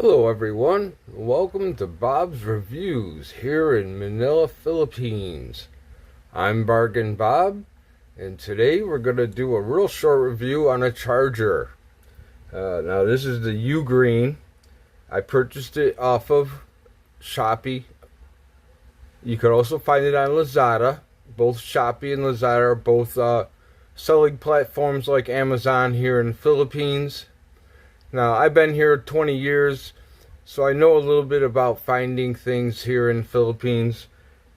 Hello everyone, welcome to Bob's Reviews here in Manila, Philippines. I'm Bargain Bob, and today we're going to do a real short review on a charger. Now this is the UGreen. I purchased it off of Shopee. You could also find it on Lazada. Both Shopee and Lazada are both selling platforms like Amazon here in the Philippines. Now, I've been here 20 years, so I know a little bit about finding things here in the Philippines.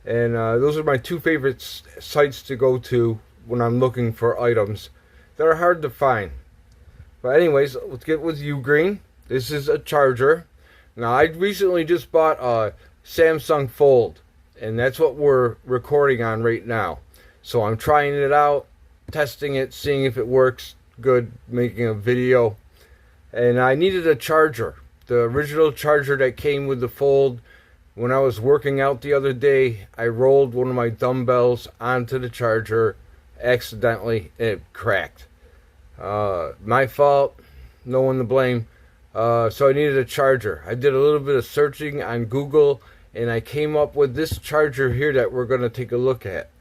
And those are my two favorite sites to go to when I'm looking for items that are hard to find. But anyways, let's get with UGreen. This is a charger. Now, I recently just bought a Samsung Fold, and that's what we're recording on right now. So I'm trying it out, testing it, seeing if it works good, making a video. And I needed a charger. The original charger that came with the Fold. When I was working out the other day, I rolled one of my dumbbells onto the charger accidentally, and it cracked. My fault. No one to blame. So I needed a charger. I did a little bit of searching on Google, and I came up with this charger here that we're going to take a look at.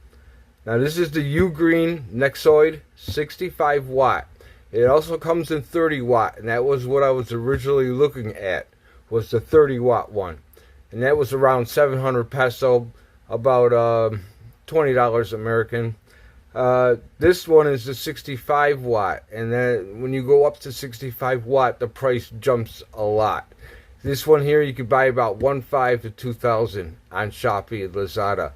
Now this is the UGreen Nexode 65 watt. It also comes in 30 watt, and that was what I was originally looking at, was the 30 watt one. And that was around 700 peso, about $20 American. This one is the 65 watt, and then when you go up to 65 watt, the price jumps a lot. This one here, you could buy about $1,500 to $2,000 on Shopee and Lazada.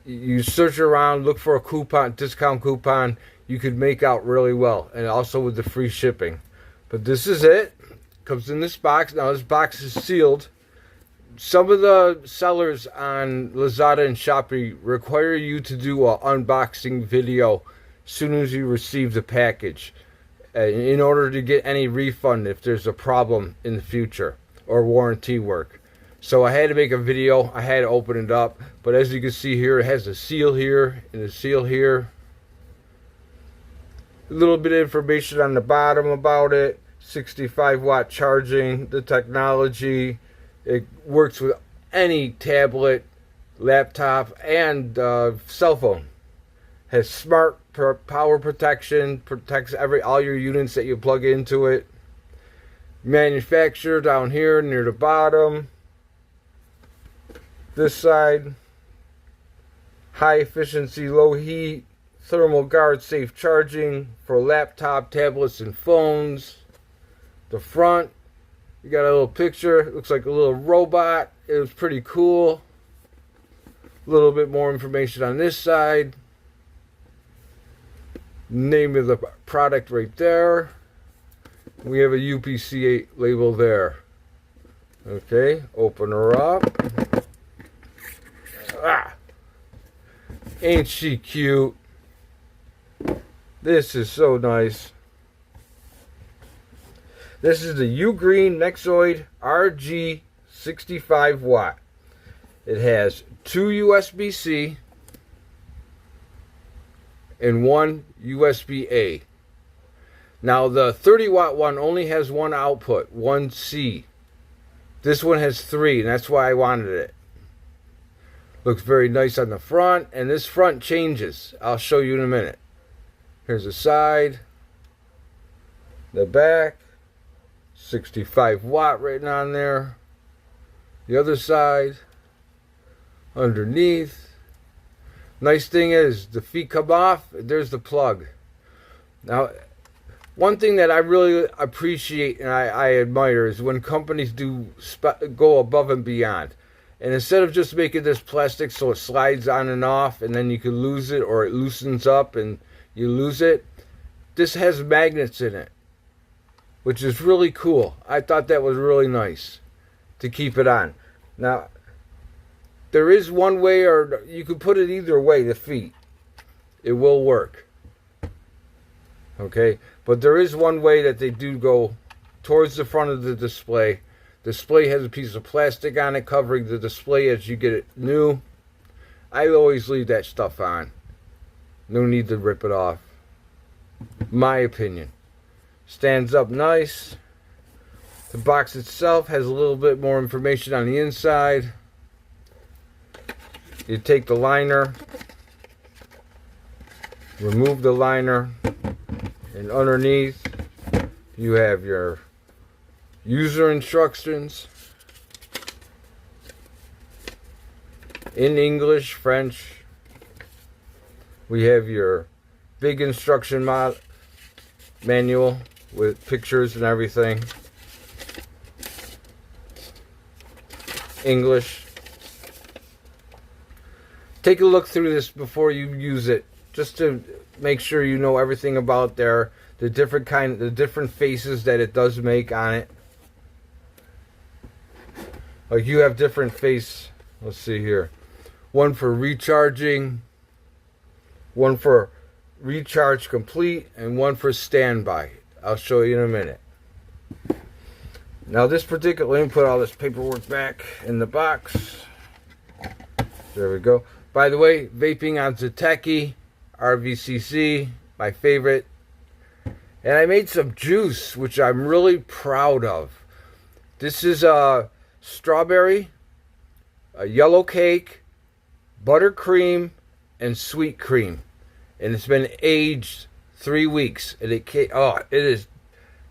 You search around, look for a coupon, discount coupon, you could make out really well, and also with the free shipping. But this is it. Comes in this box. Now this box is sealed. Some of the sellers on Lazada and Shopee require you to do an unboxing video as soon as you receive the package, in order to get any refund if there's a problem in the future or warranty work. So I had to make a video. I had to open it up, but as you can see here, it has a seal here and a seal here. A little bit of information on the bottom about it. 65 watt charging, the technology. It works with any tablet, laptop, and cell phone. Has smart power protection, protects all your units that you plug into it. Manufacturer down here near the bottom. This side, high efficiency, low heat, thermal guard safe charging for laptop, tablets, and phones. The front, you got a little picture. It looks like a little robot. It was pretty cool. A little bit more information on this side. Name of the product right there. We have a UPC label there. Okay, open her up. Ain't she cute? This is so nice. This is the UGreen Nexode RG 65 watt. It has 2 USB-C and 1 USB-A. Now the 30 watt one only has one output, 1C. This one has 3, and that's why I wanted it. Looks very nice on the front, and this front changes. I'll show you in a minute. Here's the side, the back, 65 watt written on there. The other side, underneath. Nice thing is, the feet come off, there's the plug. Now, one thing that I really appreciate and I admire is when companies do go above and beyond. And instead of just making this plastic so it slides on and off and then you can lose it, or it loosens up and you lose it, this has magnets in it, which is really cool. I thought that was really nice to keep it on. Now, there is one way, or you could put it either way, the feet. It will work. Okay? But there is one way that they do go towards the front of the display. Display has a piece of plastic on it covering the display as you get it new. I always leave that stuff on. No need to rip it off. My opinion. Stands up nice. The box itself has a little bit more information on the inside. You take the liner, remove the liner, and underneath you have your user instructions in English, French. We have your big instruction manual with pictures and everything. English. Take a look through this before you use it, just to make sure you know everything about the different faces that it does make on it. Like you have different face. Let's see here. One for recharging, one for recharge complete, and one for standby. I'll show you in a minute. Now this particular, let me put all this paperwork back in the box. There we go. By the way, vaping on Zeteki, RVCC, my favorite. And I made some juice, which I'm really proud of. This is a strawberry, a yellow cake, buttercream, and sweet cream. And it's been aged 3 weeks. And it is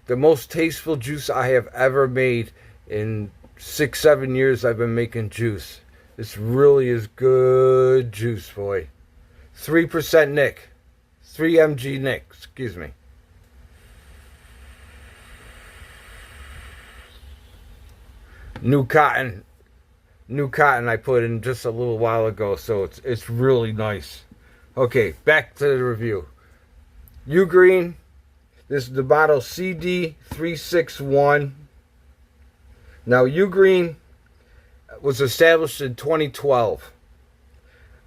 the most tasteful juice I have ever made in 6-7 years I've been making juice. This really is good juice, boy. 3% Nick. 3 mg Nick, excuse me. New cotton I put in just a little while ago, so it's really nice. Okay, back to the review. UGreen. This is the bottle CD361. Now, UGreen was established in 2012.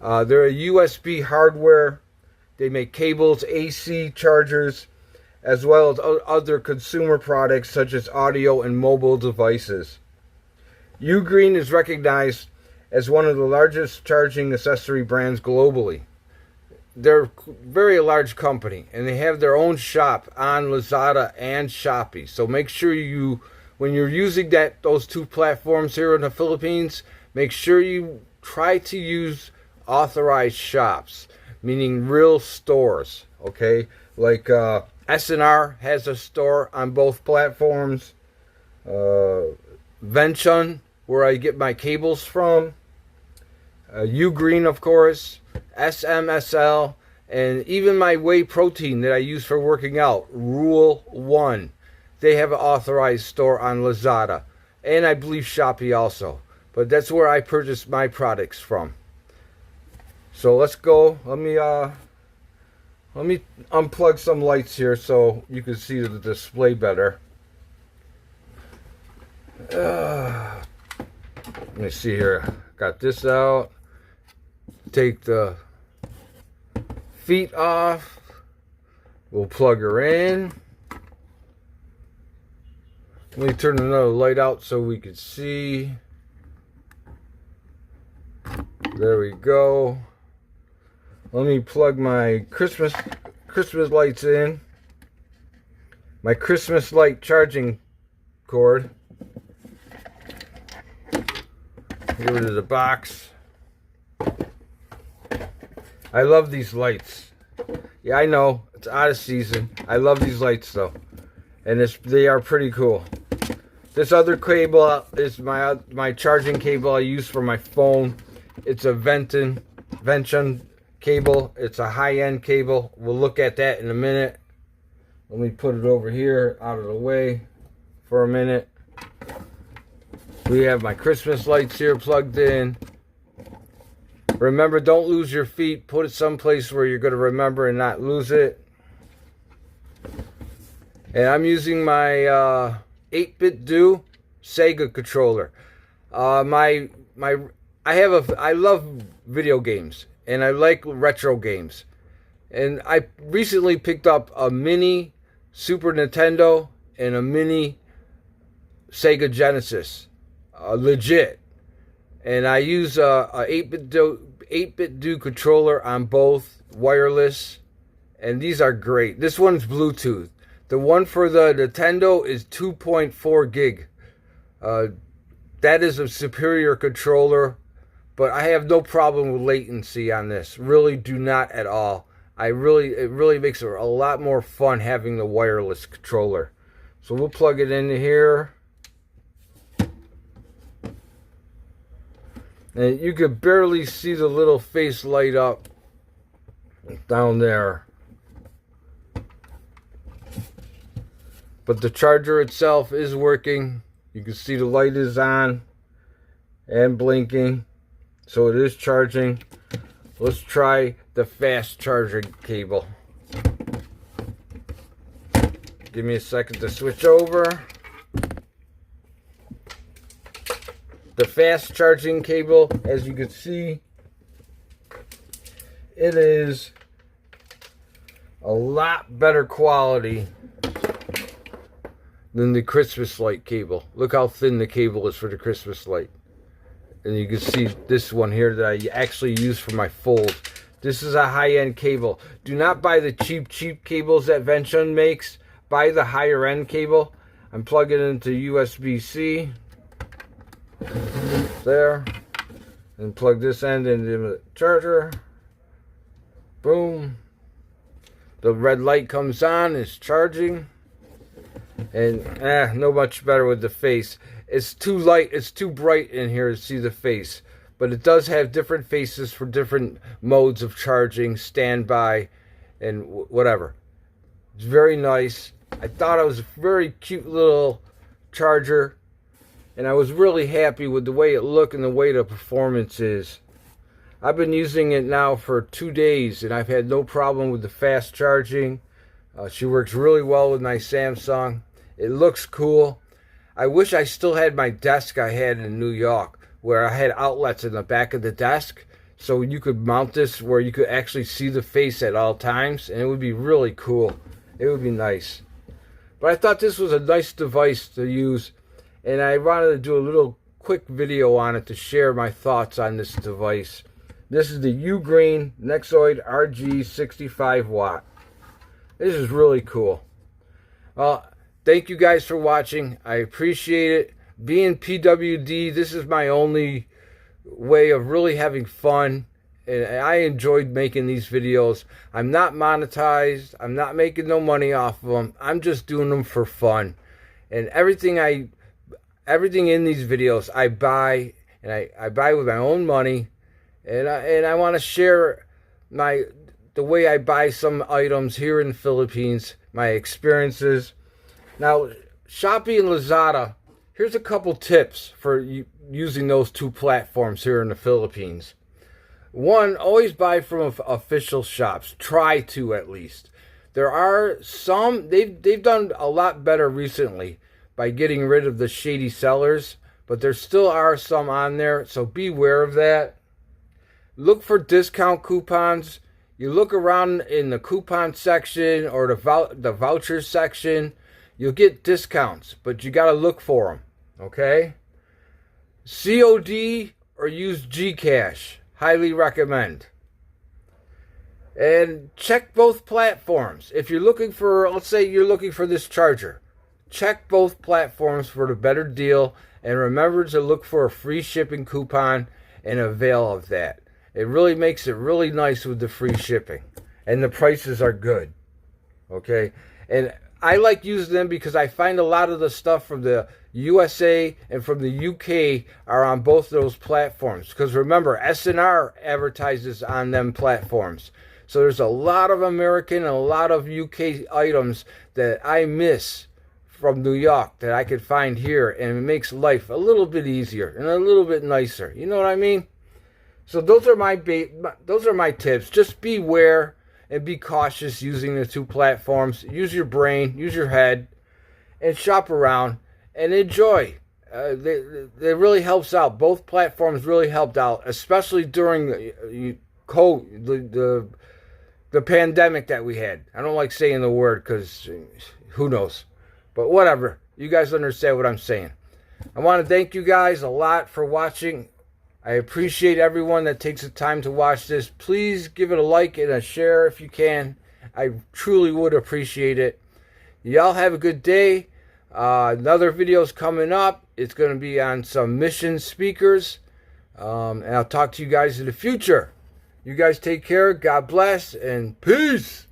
They're a USB hardware. They make cables, AC chargers, as well as other consumer products such as audio and mobile devices. UGreen is recognized as one of the largest charging accessory brands globally. They're a very large company, and they have their own shop on Lazada and Shopee. So make sure when you're using those two platforms here in the Philippines, make sure you try to use authorized shops, meaning real stores, okay? Like S&R has a store on both platforms. Venchon, where I get my cables from. UGreen, of course. SMSL, and even my whey protein that I use for working out, Rule 1. They have an authorized store on Lazada, and I believe Shopee also. But that's where I purchase my products from. So let's go. Let me unplug some lights here so you can see the display better. Let me see here. Got this out. Take the feet off. We'll plug her in. Let me turn another light out so we can see. There we go. Let me plug my Christmas lights in. My Christmas light charging cord. Get rid of the box. I love these lights. Yeah, I know it's out of season. I love these lights though, and they are pretty cool. This other cable is my charging cable I use for my phone. It's a Venchon cable. It's a high-end cable. We'll look at that in a minute. Let me put it over here out of the way for a minute. We have my Christmas lights here plugged in. Remember, don't lose your feet. Put it someplace where you're going to remember and not lose it. And I'm using my 8-bit Do Sega controller. I love video games, and I like retro games. And I recently picked up a mini Super Nintendo and a mini Sega Genesis. Legit. And I use a 8-bit Do controller on both, wireless, and these are great. This one's Bluetooth. The one for the Nintendo is 2.4 gig. That is a superior controller, but I have no problem with latency on this. Really do not at all. It really makes it a lot more fun having the wireless controller. So we'll plug it into here. And you could barely see the little face light up down there. But the charger itself is working. You can see the light is on and blinking. So it is charging. Let's try the fast charging cable. Give me a second to switch over. The fast charging cable, as you can see, it is a lot better quality than the Christmas light cable. Look how thin the cable is for the Christmas light. And you can see this one here that I actually use for my fold. This is a high-end cable. Do not buy the cheap cables that Vention makes. Buy the higher end cable. I'm plugging it into USB-C. There. And plug this end into the charger. Boom. The red light comes on, it's charging. And no much better with the face. It's too light, it's too bright in here to see the face. But it does have different faces for different modes of charging, standby, and whatever. It's very nice. I thought it was a very cute little charger. And I was really happy with the way it looked and the way the performance is. I've been using it now for 2 days, and I've had no problem with the fast charging. She works really well with my Samsung. It looks cool. I wish I still had my desk I had in New York, where I had outlets in the back of the desk, so you could mount this where you could actually see the face at all times, and it would be really cool. It would be nice. But I thought this was a nice device to use, and I wanted to do a little quick video on it to share my thoughts on this device. This is the UGreen Nexode RG 65 watt. This is really cool. Well, thank you guys for watching. I appreciate it. Being PWD, this is my only way of really having fun. And I enjoyed making these videos. I'm not monetized. I'm not making no money off of them. I'm just doing them for fun. And everything in these videos I buy, and I buy with my own money. And I want to share the way I buy some items here in the Philippines, my experiences. Now, Shopee and Lazada, here's a couple tips for using those two platforms here in the Philippines. One, always buy from official shops. Try to, at least. There are some, they've done a lot better recently by getting rid of the shady sellers, but there still are some on there, so beware of that. Look for discount coupons. You look around in the coupon section or the voucher section, you'll get discounts, but you got to look for them, okay? COD or use Gcash. Highly recommend. And check both platforms. If you're looking for, let's say you're looking for this charger, check both platforms for the better deal, and remember to look for a free shipping coupon and avail of that. It really makes it really nice with the free shipping. And the prices are good. Okay? And I like using them because I find a lot of the stuff from the USA and from the UK are on both those platforms. Because remember, SNR advertises on them platforms. So there's a lot of American and a lot of UK items that I miss from New York that I could find here. And it makes life a little bit easier and a little bit nicer. You know what I mean? So those are my tips. Just beware and be cautious using the two platforms. Use your brain, use your head, and shop around and enjoy. It really helps out. Both platforms really helped out, especially during the pandemic that we had. I don't like saying the word because who knows. But whatever. You guys understand what I'm saying. I want to thank you guys a lot for watching. I appreciate everyone that takes the time to watch this. Please give it a like and a share if you can. I truly would appreciate it. Y'all have a good day. Another video's coming up. It's going to be on some mission speakers. And I'll talk to you guys in the future. You guys take care. God bless and peace.